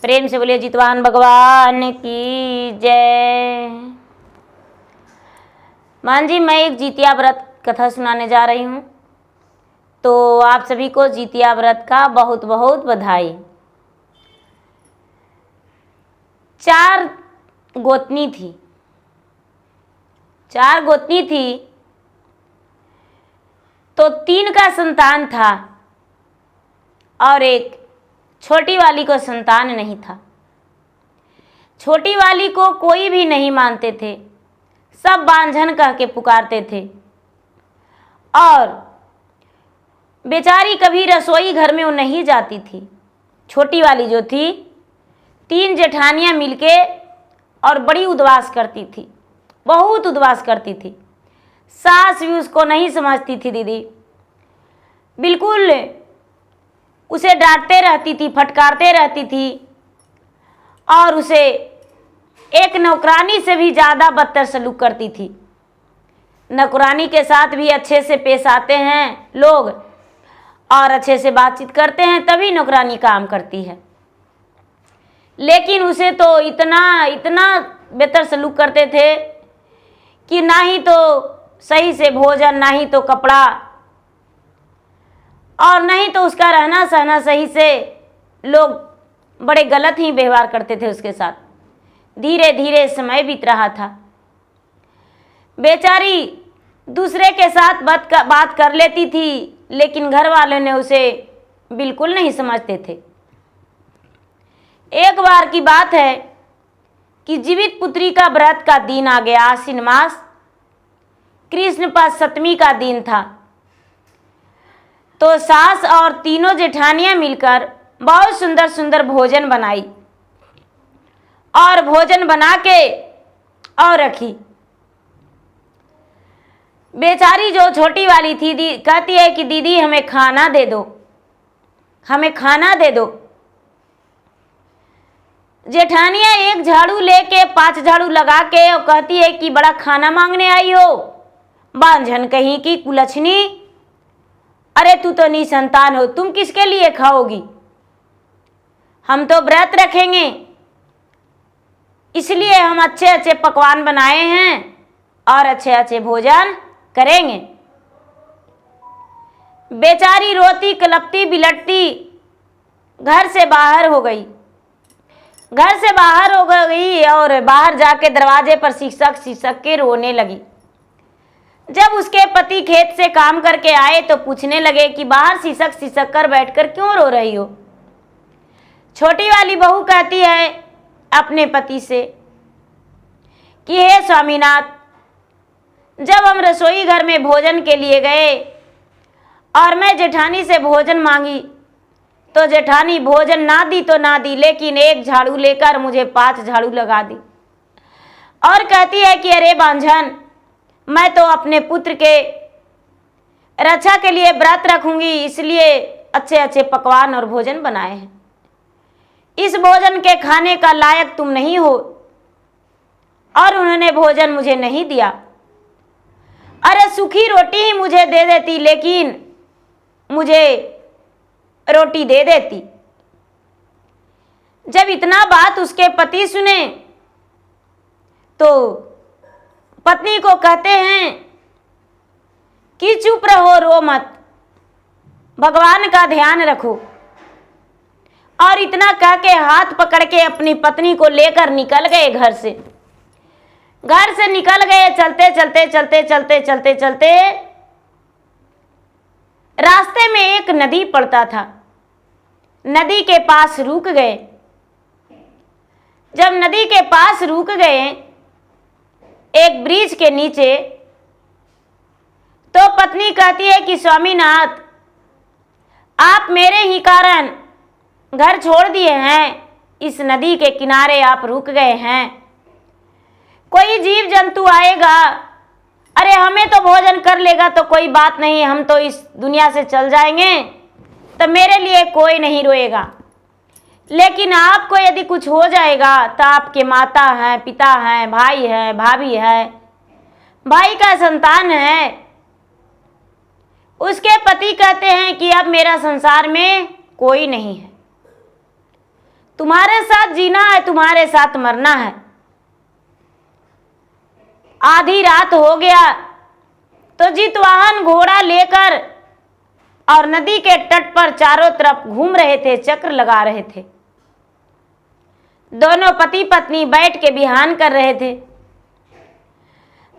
प्रेम से बोलिए जितवान भगवान की जय। मान जी, मैं एक जितिया व्रत कथा सुनाने जा रही हूँ। तो आप सभी को जितिया व्रत का बहुत बहुत बधाई। 4 गोतनी थी। 4 गोतनी थी तो 3 का संतान था और एक छोटी वाली को संतान नहीं था। छोटी वाली को कोई भी नहीं मानते थे, सब बांझन कह के पुकारते थे और बेचारी कभी रसोई घर में वो नहीं जाती थी। छोटी वाली जो थी 3 जेठानियां मिलके और बड़ी उद्वास करती थी, बहुत उद्वास करती थी। सास भी उसको नहीं समझती थी दीदी, बिल्कुल उसे डांटते रहती थी, फटकारते रहती थी और उसे एक नौकरानी से भी ज़्यादा बदतर सलूक करती थी। नौकरानी के साथ भी अच्छे से पेश आते हैं लोग और अच्छे से बातचीत करते हैं, तभी नौकरानी काम करती है। लेकिन उसे तो इतना बेहतर सलूक करते थे कि ना ही तो सही से भोजन, ना ही तो कपड़ा और नहीं तो उसका रहना सहना सही से। लोग बड़े गलत ही व्यवहार करते थे उसके साथ। धीरे धीरे समय बीत रहा था। बेचारी दूसरे के साथ बात कर लेती थी, लेकिन घर वालों ने उसे बिल्कुल नहीं समझते थे। एक बार की बात है कि जीवित पुत्री का व्रत का दिन आ गया। आश्विन मास, कृष्ण पक्ष 7वीं का दिन था। तो सास और तीनों जेठानियां मिलकर बहुत सुंदर सुंदर भोजन बनाई और भोजन बना के और रखी। बेचारी जो छोटी वाली थी कहती है कि दीदी हमें खाना दे दो, हमें खाना दे दो। जेठानियां एक झाड़ू लेके 5 झाड़ू लगा के और कहती है कि बड़ा खाना मांगने आई हो, बांझन कहीं की कुलछनी। अरे तू तो निसंतान हो, तुम किसके लिए खाओगी? हम तो व्रत रखेंगे, इसलिए हम अच्छे अच्छे पकवान बनाए हैं और अच्छे अच्छे भोजन करेंगे। बेचारी रोती कलपती बिलटती घर से बाहर हो गई। घर से बाहर हो गई और बाहर जाके दरवाजे पर सिसक के रोने लगी। जब उसके पति खेत से काम करके आए तो पूछने लगे कि बाहर सिसक कर बैठकर क्यों रो रही हो? छोटी वाली बहू कहती है अपने पति से कि हे स्वामीनाथ, जब हम रसोई घर में भोजन के लिए गए और मैं जेठानी से भोजन मांगी तो जेठानी भोजन ना दी तो ना दी, लेकिन एक झाड़ू लेकर मुझे 5 झाड़ू लगा दी और कहती है कि अरे बांझन, मैं तो अपने पुत्र के रक्षा के लिए व्रत रखूंगी, इसलिए अच्छे अच्छे पकवान और भोजन बनाए हैं। इस भोजन के खाने का लायक तुम नहीं हो और उन्होंने भोजन मुझे नहीं दिया। अरे सूखी रोटी ही मुझे दे देती, लेकिन मुझे रोटी दे देती। जब इतना बात उसके पति सुने तो पत्नी को कहते हैं कि चुप रहो, रो मत, भगवान का ध्यान रखो। और इतना कह के हाथ पकड़ के अपनी पत्नी को लेकर निकल गए घर से। घर से निकल गए, चलते चलते चलते चलते चलते चलते रास्ते में एक नदी पड़ता था। नदी के पास रुक गए। जब नदी के पास रुक गए एक ब्रिज के नीचे, तो पत्नी कहती है कि स्वामीनाथ, आप मेरे ही कारण घर छोड़ दिए हैं, इस नदी के किनारे आप रुक गए हैं, कोई जीव जंतु आएगा, अरे हमें तो भोजन कर लेगा तो कोई बात नहीं, हम तो इस दुनिया से चल जाएंगे, तो मेरे लिए कोई नहीं रोएगा। लेकिन आपको यदि कुछ हो जाएगा तो आपके माता हैं, पिता हैं, भाई हैं, भाभी है, भाई का संतान है। उसके पति कहते हैं कि अब मेरा संसार में कोई नहीं है। तुम्हारे साथ जीना है, तुम्हारे साथ मरना है। आधी रात हो गया तो जितवाहन घोड़ा लेकर और नदी के तट पर चारों तरफ घूम रहे थे, चक्र लगा रहे थे। दोनों पति पत्नी बैठ के बिहान कर रहे थे।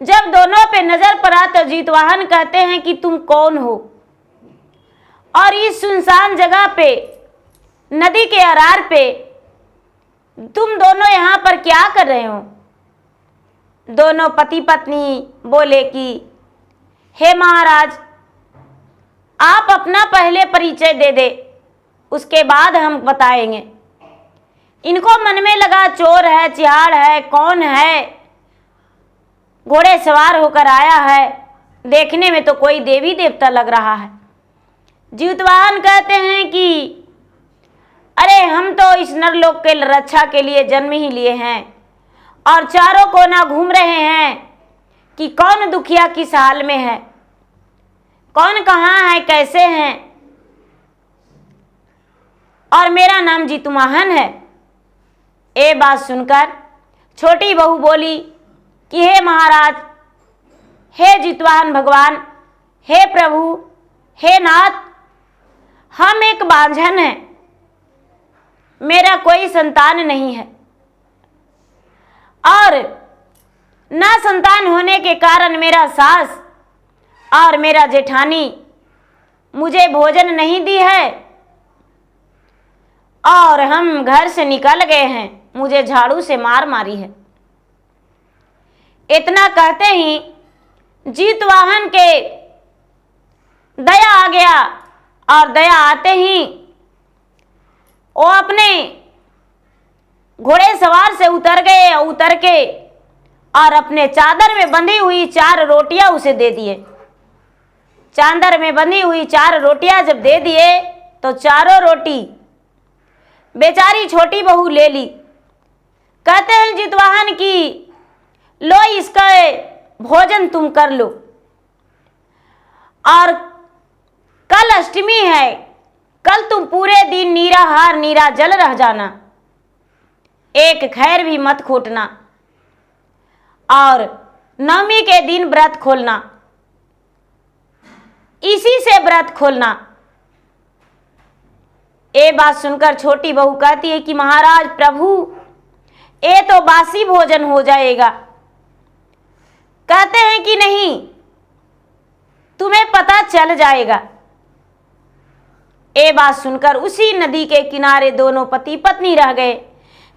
जब दोनों पे नजर पड़ा तो जितवाहन कहते हैं कि तुम कौन हो और इस सुनसान जगह पे, नदी के अरार पे तुम दोनों यहां पर क्या कर रहे हो? दोनों पति पत्नी बोले कि हे महाराज, आप अपना पहले परिचय दे दे, उसके बाद हम बताएंगे। इनको मन में लगा चोर है, चिहाड़ है, कौन है, घोड़े सवार होकर आया है, देखने में तो कोई देवी देवता लग रहा है। जितवाहन कहते हैं कि अरे हम तो इस नरलोक के रक्षा के लिए जन्म ही लिए हैं और चारों कोना घूम रहे हैं कि कौन दुखिया किस हाल में है, कौन कहाँ है, कैसे हैं, और मेरा नाम जितवाहन है। ये बात सुनकर छोटी बहू बोली कि हे महाराज, हे जितवाहन भगवान, हे प्रभु, हे नाथ, हम एक बांझन हैं, मेरा कोई संतान नहीं है और ना संतान होने के कारण मेरा सास और मेरा जेठानी मुझे भोजन नहीं दी है और हम घर से निकल गए हैं, मुझे झाड़ू से मार मारी है। इतना कहते ही जितवाहन के दया आ गया और दया आते ही वो अपने घोड़े सवार से उतर गए, उतर के और अपने चादर में बंधी हुई 4 रोटियां उसे दे दिए। चादर में बंधी हुई 4 रोटियां जब दे दिए तो चारों रोटी बेचारी छोटी बहू ले ली। कहते हैं जितवाहन की लो इसका भोजन तुम कर लो और कल अष्टमी है, कल तुम पूरे दिन निराहार निराजल रह जाना, एक खैर भी मत खोटना और नवमी के दिन व्रत खोलना, इसी से व्रत खोलना। ये बात सुनकर छोटी बहू कहती है कि महाराज प्रभु, ये तो बासी भोजन हो जाएगा। कहते हैं कि नहीं, तुम्हें पता चल जाएगा। ये बात सुनकर उसी नदी के किनारे दोनों पति पत्नी रह गए।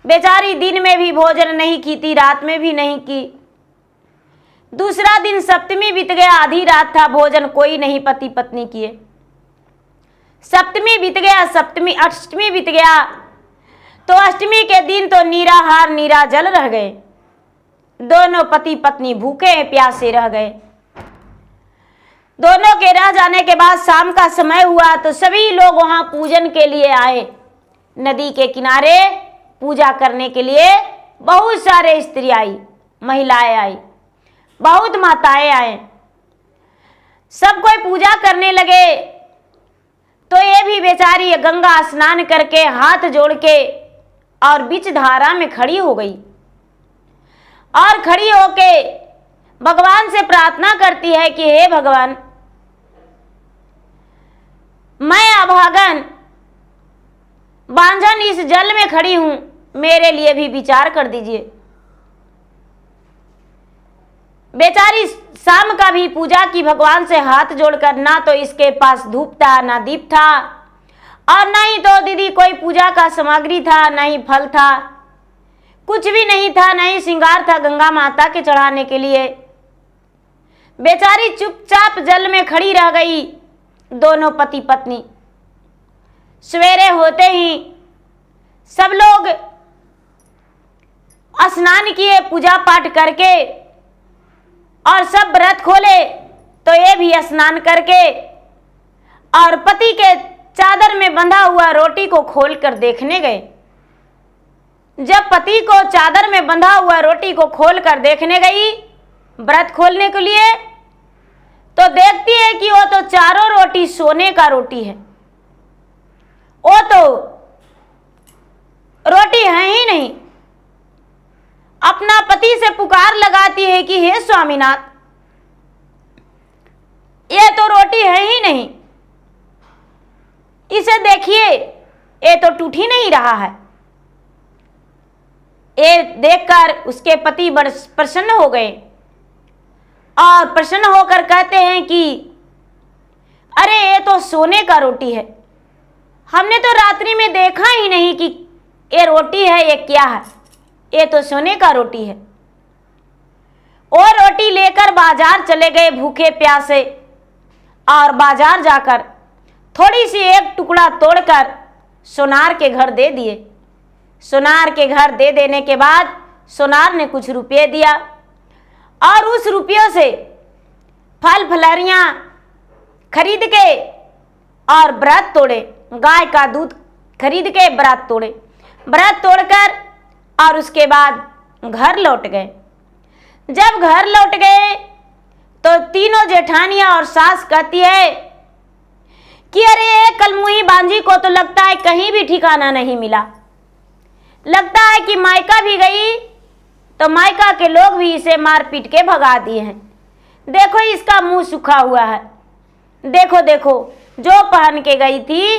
बेचारी दिन में भी भोजन नहीं की थी, रात में भी नहीं की। दूसरा दिन सप्तमी बीत गया, आधी रात था, भोजन कोई नहीं पति पत्नी किए। सप्तमी बीत गया, सप्तमी अष्टमी बीत गया, तो अष्टमी के दिन तो निराहार निराजल रह गए। दोनों पति पत्नी भूखे प्यासे रह गए। दोनों के रह जाने के बाद शाम का समय हुआ तो सभी लोग वहां पूजन के लिए आए। नदी के किनारे पूजा करने के लिए बहुत सारे स्त्री आई, महिलाएं आई, बहुत माताएं आए। सब कोई पूजा करने लगे तो ये भी बेचारी गंगा स्नान करके हाथ जोड़ के और बीच धारा में खड़ी हो गई और खड़ी होके भगवान से प्रार्थना करती है कि हे भगवान, मैं अभागन बांझन इस जल में खड़ी हूं, मेरे लिए भी विचार कर दीजिए। बेचारी शाम का भी पूजा की भगवान से हाथ जोड़कर, ना तो इसके पास धूप था, ना दीप था और ना ही तो दीदी कोई पूजा का सामग्री था, ना ही फल था, कुछ भी नहीं था, ना ही श्रृंगार था गंगा माता के चढ़ाने के लिए। बेचारी चुपचाप जल में खड़ी रह गई, दोनों पति पत्नी। सवेरे होते ही सब लोग स्नान किए, पूजा पाठ करके और सब व्रत खोले, तो ये भी स्नान करके और पति के चादर में बंधा हुआ रोटी को खोलकर देखने गए। जब पति को चादर में बंधा हुआ रोटी को खोलकर देखने गई व्रत खोलने के लिए, तो देखती है कि वो तो चारों रोटी सोने का रोटी है। वो तो रोटी है ही नहीं। अपना पति से पुकार लगाती है कि हे स्वामीनाथ, ये तो रोटी है ही नहीं, इसे देखिए, ये तो टूट ही नहीं रहा है। ये देखकर उसके पति बड़े प्रसन्न हो गए और प्रसन्न होकर कहते हैं कि अरे ये तो सोने का रोटी है, हमने तो रात्रि में देखा ही नहीं कि ये रोटी है, ये क्या है, ये तो सोने का रोटी है। और रोटी लेकर बाजार चले गए भूखे प्यासे, और बाजार जाकर थोड़ी सी एक टुकड़ा तोड़कर सोनार के घर दे दिए। सोनार के घर दे देने के बाद सोनार ने कुछ रुपये दिया और उस रुपयों से फल फलहरियाँ खरीद के और व्रत तोड़े, गाय का दूध खरीद के व्रत तोड़े, व्रत तोड़कर और उसके बाद घर लौट गए। जब घर लौट गए तो तीनों जेठानियां और सास कहती है कि अरे कलमुही बांझी को तो लगता है कहीं भी ठिकाना नहीं मिला, लगता है कि मायका भी गई तो मायका के लोग भी इसे मार पीट के भगा दिए हैं। देखो इसका मुंह सूखा हुआ है, देखो देखो जो पहन के गई थी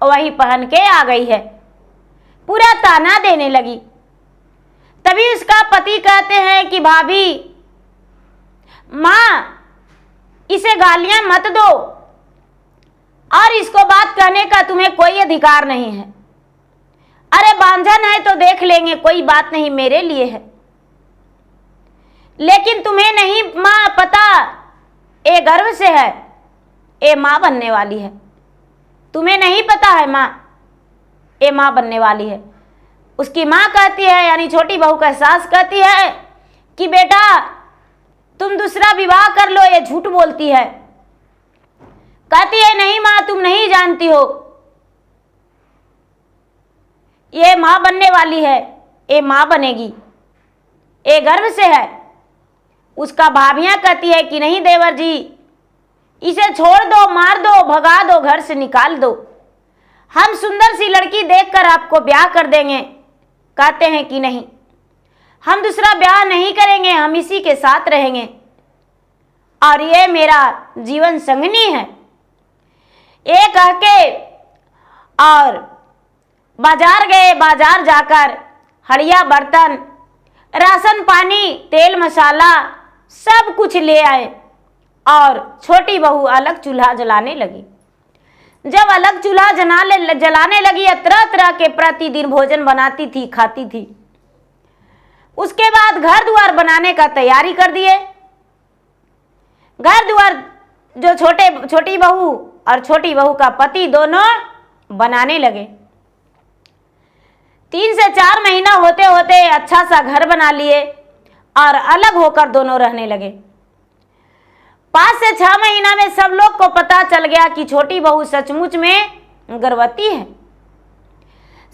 वही पहन के आ गई है। पूरा ताना देने लगी। तभी उसका पति कहते हैं कि भाभी, माँ इसे गालियां मत दो और इसको बात कहने का तुम्हें कोई अधिकार नहीं है। अरे बांझन है तो देख लेंगे, कोई बात नहीं, मेरे लिए है। लेकिन तुम्हें नहीं माँ पता, ये गर्भ से है, ये माँ बनने वाली है। तुम्हें नहीं पता है माँ, ये माँ बनने वाली है। उसकी माँ कहती है, यानी छोटी बहू का सास कहती है कि बेटा तुम दूसरा विवाह कर लो, ये झूठ बोलती है। कहती है नहीं माँ, तुम नहीं जानती हो, ये माँ बनने वाली है, ये माँ बनेगी, ये गर्भ से है। उसका भाभियां कहती है कि नहीं देवर जी, इसे छोड़ दो, मार दो, भगा दो, घर से निकाल दो, हम सुंदर सी लड़की देखकर आपको ब्याह कर देंगे। कहते हैं कि नहीं, हम दूसरा ब्याह नहीं करेंगे, हम इसी के साथ रहेंगे और ये मेरा जीवन संगनी है। ये कह के और बाजार गए। बाजार जाकर हड़िया बर्तन, राशन पानी, तेल मसाला सब कुछ ले आए और छोटी बहू अलग चूल्हा जलाने लगी। जब अलग चूल्हा जलाने लगी, तरह तरह के प्रतिदिन भोजन बनाती थी, खाती थी। उसके बाद घर द्वार बनाने का तैयारी कर दिए। घर द्वार जो छोटी बहू और छोटी बहू का पति दोनों बनाने लगे। 3 से 4 महीना होते होते अच्छा सा घर बना लिए और अलग होकर दोनों रहने लगे। 5 से 6 महीना में सब लोग को पता चल गया कि छोटी बहू सचमुच में गर्भवती है,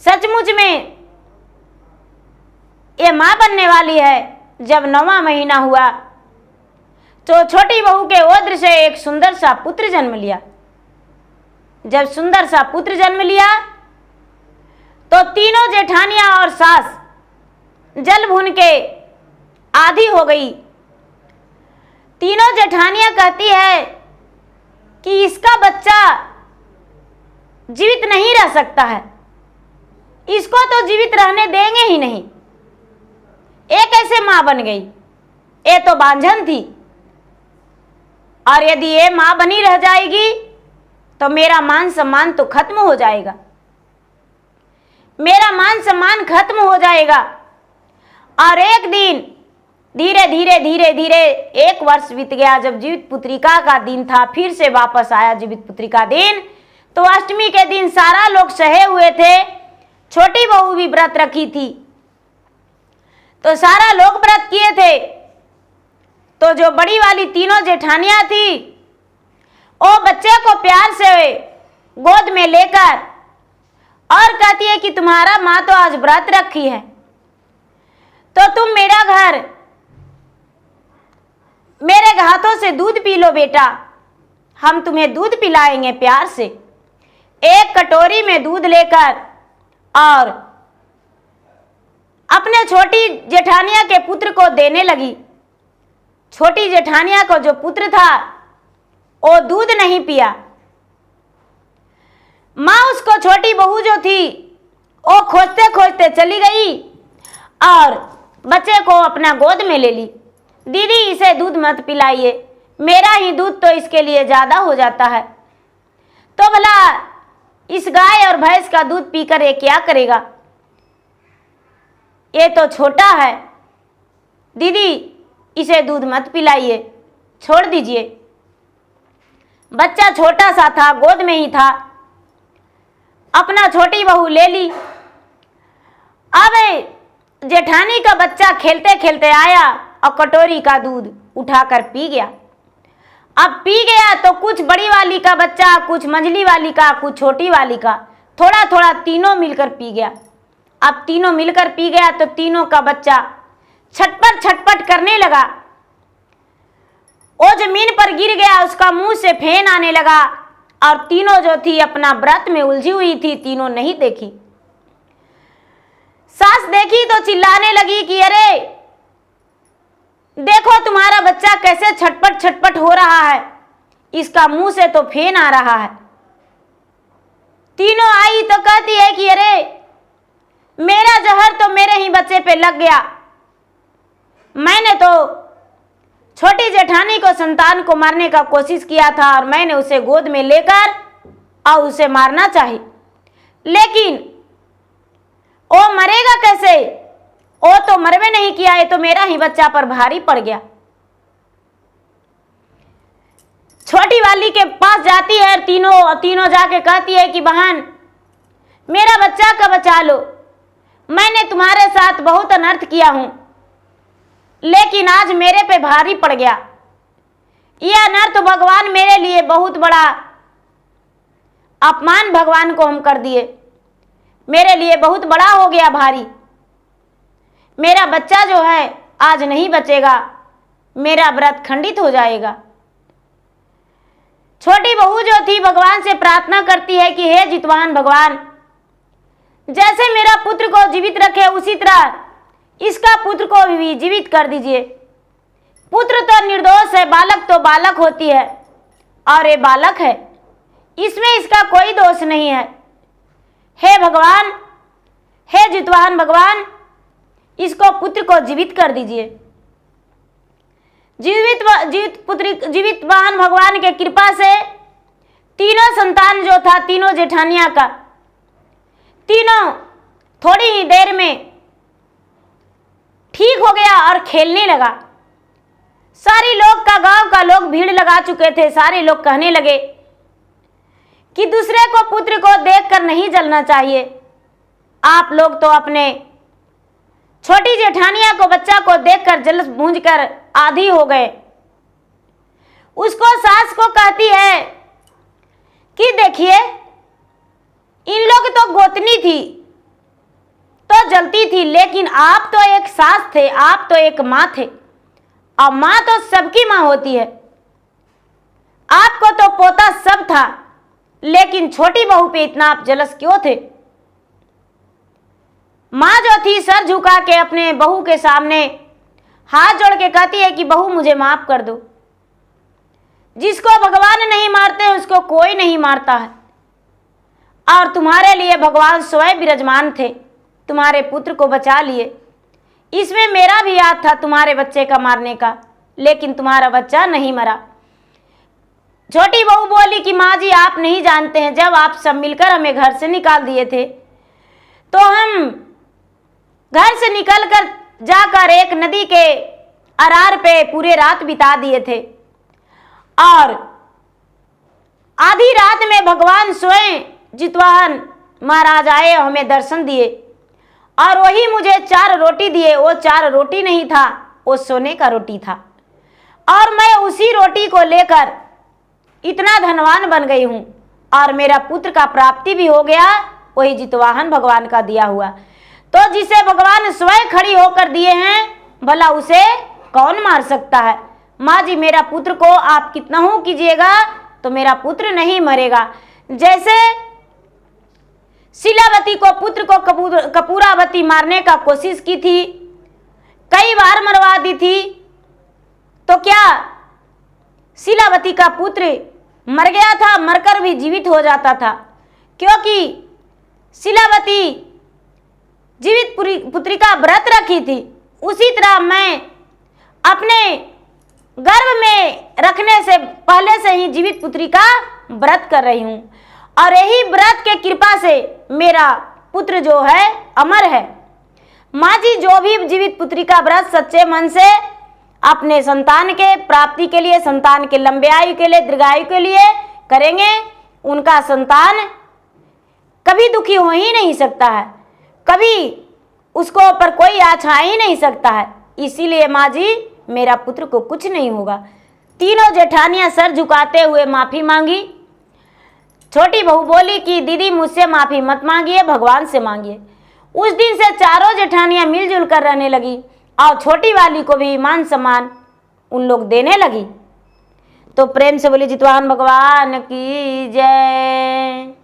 सचमुच में ये माँ बनने वाली है। जब 9वां महीना हुआ तो छोटी बहू के ओद्र से एक सुंदर सा पुत्र जन्म लिया। जब सुंदर सा पुत्र जन्म लिया तो तीनों जेठानियां और सास जल भून के आधी हो गई। तीनों जेठानियां कहती है कि इसका बच्चा जीवित नहीं रह सकता है, इसको तो जीवित रहने देंगे ही नहीं। ये कैसे मां बन गई, ये तो बांझन थी, और यदि ये मां बनी रह जाएगी तो मेरा मान सम्मान तो खत्म हो जाएगा, मेरा मान सम्मान खत्म हो जाएगा। और एक दिन धीरे धीरे धीरे धीरे 1 वर्ष बीत गया। जब जीवित पुत्रिका का दिन था, फिर से वापस आया जीवित पुत्रिका दिन, तो अष्टमी के दिन सारा लोग सहे हुए थे, छोटी बहू भी व्रत रखी थी, तो सारा लोग व्रत किए थे। तो जो बड़ी वाली तीनों जेठानियां थी, वो बच्चे को प्यार से गोद में लेकर और कहती है कि तुम्हारा माँ तो आज व्रत रखी है, तो तुम मेरा घर, मेरे हाथों से दूध पी लो बेटा, हम तुम्हें दूध पिलाएंगे प्यार से। एक कटोरी में दूध लेकर और अपने छोटी जेठानिया के पुत्र को देने लगी। छोटी जेठानिया को जो पुत्र था वो दूध नहीं पिया। माँ उसको छोटी बहू जो थी वो खोजते खोजते चली गई और बच्चे को अपना गोद में ले ली। दीदी इसे दूध मत पिलाइए, मेरा ही दूध तो इसके लिए ज़्यादा हो जाता है। तो भला इस गाय और भैंस का दूध पीकर ये क्या करेगा, ये तो छोटा है। दीदी इसे दूध मत पिलाइए, छोड़ दीजिए। बच्चा छोटा सा था, गोद में ही था। अपना छोटी बहू ले ली। अब जेठानी का बच्चा खेलते खेलते आया और कटोरी का दूध उठाकर पी गया। अब पी गया तो कुछ बड़ी वाली का बच्चा, कुछ मंझली वाली का, कुछ छोटी वाली का, थोड़ा थोड़ा तीनों मिलकर पी गया। अब तीनों मिलकर पी गया तो तीनों का बच्चा छटपट छटपट करने लगा। वो जमीन पर गिर गया, उसका मुंह से फेन आने लगा और तीनों जो थी अपना व्रत में उलझी हुई थी, तीनों नहीं देखी। सास देखी तो चिल्लाने लगी कि अरे देखो तुम्हारा बच्चा कैसे छटपट छटपट हो रहा है, इसका मुंह से तो फेन आ रहा है। तीनों आई तो कहती है कि अरे मेरा जहर तो मेरे ही बच्चे पे लग गया, मैंने तो छोटी जेठानी को संतान को मारने का कोशिश किया था और मैंने उसे गोद में लेकर और उसे मारना चाहिए, लेकिन वो मरेगा कैसे, वो तो मरवे नहीं किया, ये तो मेरा ही बच्चा पर भारी पड़ गया। छोटी वाली के पास जाती है तीनों जाके कहती है कि बहन मेरा बच्चा का बचा लो, मैंने तुम्हारे साथ बहुत अनर्थ किया हूं, लेकिन आज मेरे पे भारी पड़ गया। यह अनर्थ भगवान मेरे लिए बहुत बड़ा अपमान भगवान को हम कर दिए, मेरे लिए बहुत बड़ा हो गया भारी। मेरा बच्चा जो है आज नहीं बचेगा, मेरा व्रत खंडित हो जाएगा। छोटी बहू जो थी भगवान से प्रार्थना करती है कि हे जितवान भगवान, जैसे मेरा पुत्र को जीवित रखे उसी तरह इसका पुत्र को भी जीवित कर दीजिए। पुत्र तो निर्दोष है, बालक तो बालक होती है और ये बालक है, इसमें इसका कोई दोष नहीं है। हे भगवान, हे जितवान भगवान, इसको पुत्र को जीवित कर दीजिए। जीवितवान भगवान के कृपा से तीनों संतान जो था, तीनों जेठानिया का, तीनों थोड़ी ही देर में ठीक हो गया और खेलने लगा। सारी लोग का, गांव का लोग भीड़ लगा चुके थे। सारे लोग कहने लगे कि दूसरे को पुत्र को देखकर नहीं जलना चाहिए, आप लोग तो अपने छोटी जेठानिया को बच्चा को देखकर जल बूझ कर आधी हो गए। उसको सास को कहती है कि देखिए इन लोग तो गोतनी थी तो जलती थी, लेकिन आप तो एक सास थे, आप तो एक माँ थे, और माँ तो सबकी माँ होती है। आपको तो पोता सब था, लेकिन छोटी बहू पे इतना आप जलस क्यों थे। माँ जो थी सर झुका के अपने बहू के सामने हाथ जोड़ के कहती है कि बहू मुझे माफ कर दो। जिसको भगवान नहीं मारते उसको कोई नहीं मारता है, और तुम्हारे लिए भगवान स्वयं विराजमान थे, तुम्हारे पुत्र को बचा लिए। इसमें मेरा भी हाथ था तुम्हारे बच्चे का मारने का, लेकिन तुम्हारा बच्चा नहीं मरा। छोटी बहू बोली कि माँ जी आप नहीं जानते हैं, जब आप सब मिलकर हमें घर से निकाल दिए थे तो हम घर से निकलकर जाकर एक नदी के अरार पे पूरे रात बिता दिए थे, और आधी रात में भगवान स्वयं जितवाहन महाराज आए, हमें दर्शन दिए और वही मुझे 4 रोटी दिए। वो 4 रोटी नहीं था, वो सोने का रोटी था, और मैं उसी रोटी को लेकर इतना धनवान बन गई हूँ, और मेरा पुत्र का प्राप्ति भी हो गया, वही जितवाहन भगवान का दिया हुआ। तो जिसे भगवान स्वयं खड़ी होकर दिए हैं, भला उसे कौन मार सकता है। माँ जी मेरा पुत्र को आप कितना हो कीजिएगा तो मेरा पुत्र नहीं मरेगा। जैसे शिलावती को पुत्र को कपूरावती मारने का कोशिश की थी, कई बार मरवा दी थी। तो क्या शिलावती का पुत्र मर गया था? मरकर भी जीवित हो जाता था, क्योंकि शिलावती जीवित पुत्री का व्रत रखी थी। उसी तरह मैं अपने गर्भ में रखने से पहले से ही जीवित पुत्री का व्रत कर रही हूँ, और यही व्रत के कृपा से मेरा पुत्र जो है अमर है। माँ जी जो भी जीवित पुत्री का व्रत सच्चे मन से अपने संतान के प्राप्ति के लिए, संतान के लंबे आयु के लिए, दीर्घायु के लिए करेंगे, उनका संतान कभी दुखी हो ही नहीं सकता है, कभी उसको पर कोई आँच आ ही नहीं सकता है। इसीलिए माँ जी मेरा पुत्र को कुछ नहीं होगा। तीनों जेठानियां सर झुकाते हुए माफी मांगी। छोटी बहू बोली कि दीदी मुझसे माफी मत मांगिए, भगवान से मांगिए। उस दिन से चारों जेठानियां मिलजुल कर रहने लगी और छोटी वाली को भी मान सम्मान उन लोग देने लगी। तो प्रेम से बोली जितवाहन भगवान की जय।